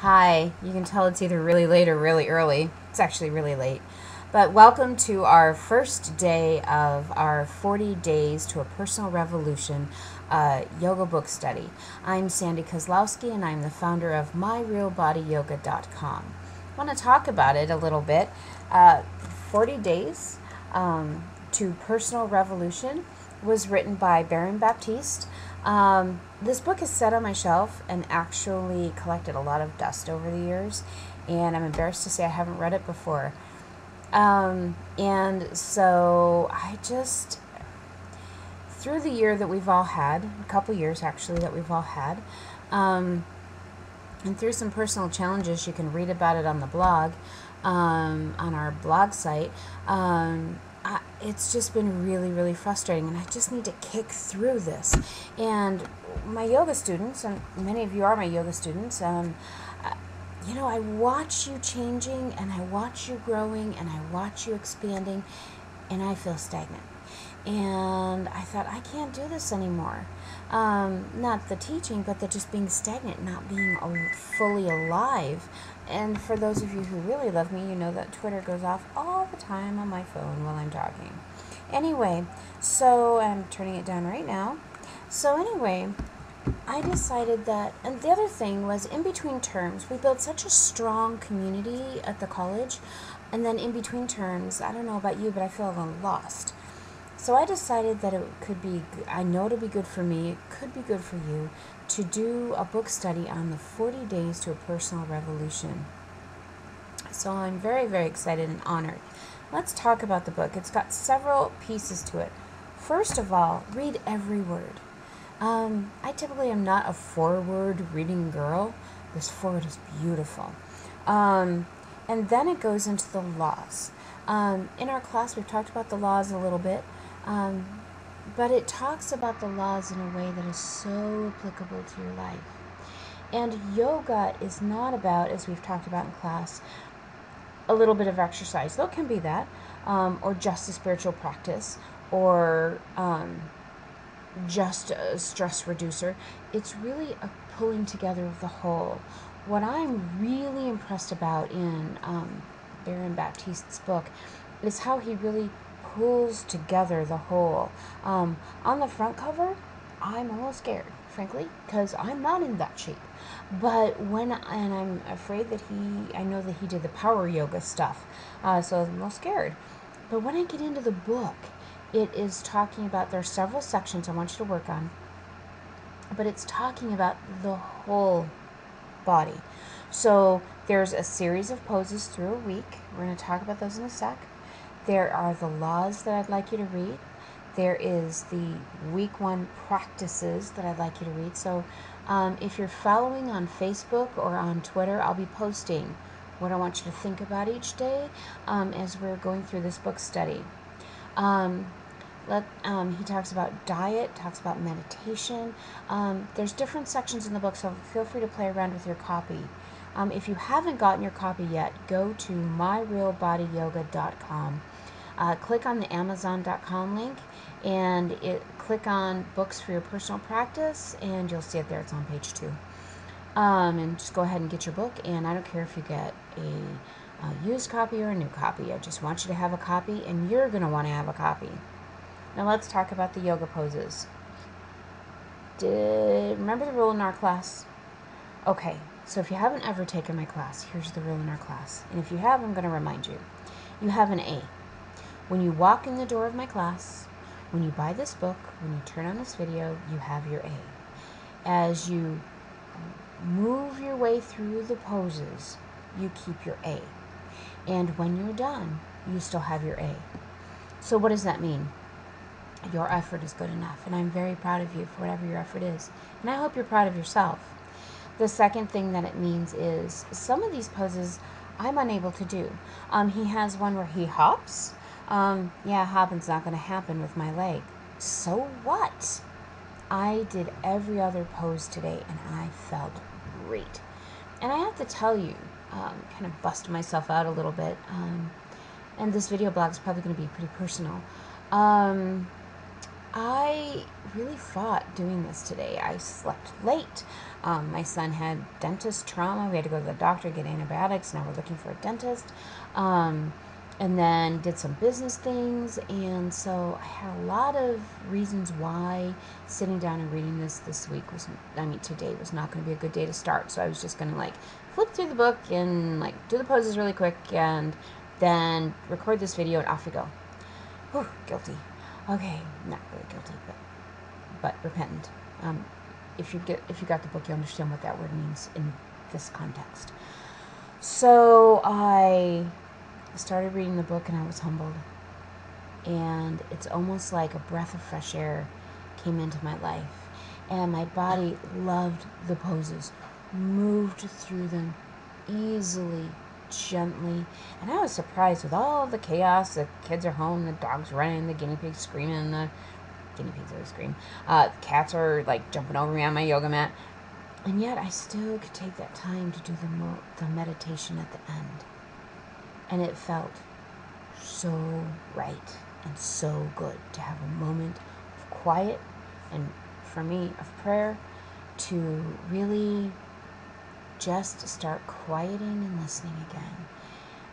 Hi, you can tell it's either really late or really early. It's actually really late. But welcome to our first day of our 40 Days to a Personal Revolution yoga book study. I'm Sandy Kozlowski and I'm the founder of myrealbodyyoga.com. I want to talk about it a little bit. 40 Days to Personal Revolution was written by Baron Baptiste. This book is set on my shelf and actually collected a lot of dust over the years, and I'm embarrassed to say I haven't read it before. And so I just, through the year that we've all had, a couple years actually that we've all had, and through some personal challenges, you can read about it on the blog, on our blog site. It's just been really, really frustrating, and I just need to kick through this. And my yoga students, and many of you are my yoga students, I watch you changing, and I watch you growing, and I watch you expanding, and I feel stagnant. And I thought, I can't do this anymore. Not the teaching, but the just being stagnant, not being fully alive. And for those of you who really love me, you know that Twitter goes off all the time on my phone while I'm talking. Anyway, so I'm turning it down right now. So anyway, I decided that, and the other thing was, in between terms, we built such a strong community at the college, and then in between terms, I don't know about you, but I feel a little lost. So I decided that it could be, I know it'll be good for me, it could be good for you, to do a book study on the 40 Days to a Personal Revolution. So I'm very, very excited and honored. Let's talk about the book. It's got several pieces to it. First of all, read every word. I typically am not a forward reading girl. This forward is beautiful. And then it goes into the laws. In our class, we've talked about the laws a little bit. But it talks about the laws in a way that is so applicable to your life. And yoga is not about, as we've talked about in class, a little bit of exercise, though it can be that, or just a spiritual practice, or just a stress reducer. It's really a pulling together of the whole. What I'm really impressed about in Baron Baptiste's book is how he really pulls together the whole. On the front cover, I'm almost scared, frankly, because I'm not in that shape. But and I'm afraid that I know that he did the power yoga stuff, so I'm a little scared. But when I get into the book, it is talking about, there are several sections I want you to work on, but it's talking about the whole body. So there's a series of poses through a week. We're going to talk about those in a sec. There are the laws that I'd like you to read. There is the week 1 practices that I'd like you to read. So if you're following on Facebook or on Twitter, I'll be posting what I want you to think about each day as we're going through this book study. He talks about diet, talks about meditation. There's different sections in the book, so feel free to play around with your copy. If you haven't gotten your copy yet, go to myrealbodyyoga.com. Click on the Amazon.com link and click on books for your personal practice, and you'll see it there. It's on page 2. And just go ahead and get your book, and I don't care if you get a used copy or a new copy. I just want you to have a copy, and you're going to want to have a copy. Now let's talk about the yoga poses. Remember the rule in our class? Okay, so if you haven't ever taken my class, here's the rule in our class. And if you have, I'm going to remind you. You have an A. When you walk in the door of my class, when you buy this book, when you turn on this video, you have your A. As you move your way through the poses, you keep your A. And when you're done, you still have your A. So what does that mean? Your effort is good enough, and I'm very proud of you for whatever your effort is. And I hope you're proud of yourself. The second thing that it means is some of these poses I'm unable to do. He has one where he hops. Hopping's not going to happen with my leg. So what? I did every other pose today, and I felt great. And I have to tell you, kind of bust myself out a little bit, and this video blog is probably going to be pretty personal. I really fought doing this today. I slept late. My son had dentist trauma. We had to go to the doctor, get antibiotics. Now we're looking for a dentist. And then did some business things. And so I had a lot of reasons why sitting down and reading this week today was not going to be a good day to start. So I was just going to like flip through the book and like do the poses really quick and then record this video and off we go. Whew, guilty. Okay, not really guilty, but repentant. If you got the book, you understand what that word means in this context. So I started reading the book and I was humbled, and it's almost like a breath of fresh air came into my life, and my body loved the poses, moved through them easily, gently, and I was surprised with all the chaos. The kids are home, the dog's running, the guinea pig's screaming, the guinea pigs always scream, the cats are like jumping over me on my yoga mat, and yet I still could take that time to do the meditation at the end, and it felt so right and so good to have a moment of quiet and, for me, of prayer, to really just start quieting and listening again.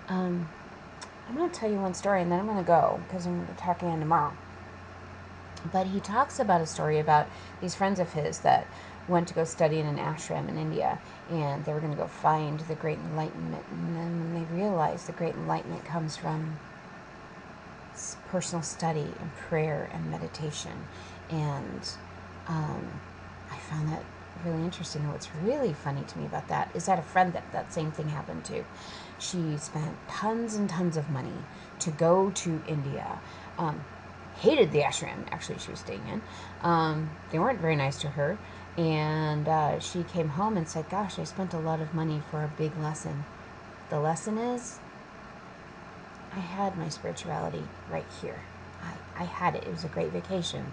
I'm going to tell you one story and then I'm going to go because I'm going to talk again tomorrow. But he talks about a story about these friends of his that went to go study in an ashram in India, and they were going to go find the Great Enlightenment. And then when they realized the Great Enlightenment comes from personal study and prayer and meditation, and I found that really interesting. And what's really funny to me about that is that a friend that same thing happened to. She spent tons and tons of money to go to India. Hated the ashram, actually, she was staying in. They weren't very nice to her. And she came home and said, gosh, I spent a lot of money for a big lesson. The lesson is, I had my spirituality right here. I had it. It was a great vacation.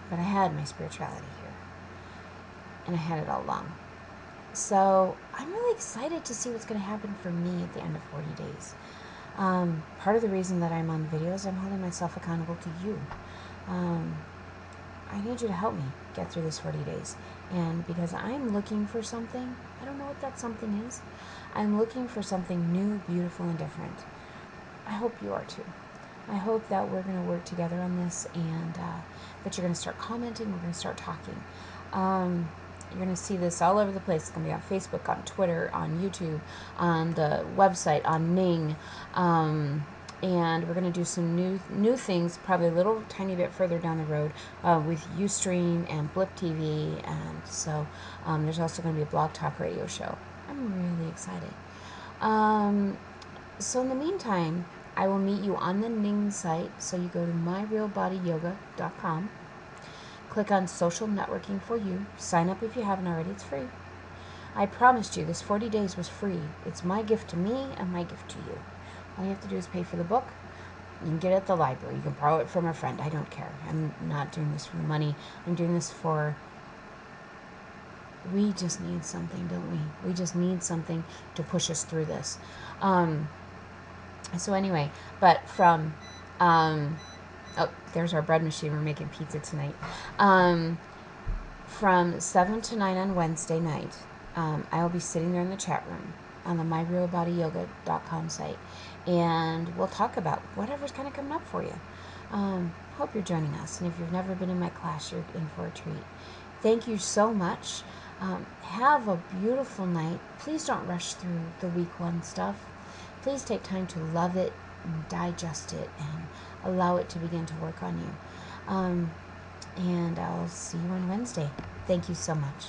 But I had my spirituality here. And I had it all along. So I'm really excited to see what's going to happen for me at the end of 40 days. Part of the reason that I'm on videos, I'm holding myself accountable to you. I need you to help me get through this 40 days. And because I'm looking for something, I don't know what that something is. I'm looking for something new, beautiful, and different. I hope you are too. I hope that we're going to work together on this, and that you're going to start commenting, we're going to start talking. You're going to see this all over the place. It's going to be on Facebook, on Twitter, on YouTube, on the website, on Ning. And we're going to do some new things, probably a little tiny bit further down the road, with Ustream and Blip TV. And so there's also going to be a Blog Talk Radio show. I'm really excited. So in the meantime, I will meet you on the Ning site. So you go to myrealbodyyoga.com. Click on Social Networking for You. Sign up if you haven't already. It's free. I promised you this 40 days was free. It's my gift to me and my gift to you. All you have to do is pay for the book. You can get it at the library. You can borrow it from a friend. I don't care. I'm not doing this for money. I'm doing this for... We just need something, don't we? We just need something to push us through this. So anyway, but from... oh, there's our bread machine. We're making pizza tonight. From 7 to 9 on Wednesday night, I will be sitting there in the chat room on the myrealbodyyoga.com site, and we'll talk about whatever's kind of coming up for you. Hope you're joining us, and if you've never been in my class, you're in for a treat. Thank you so much. Have a beautiful night. Please don't rush through the week one stuff. Please take time to love it and digest it and allow it to begin to work on you. And I'll see you on Wednesday. Thank you so much.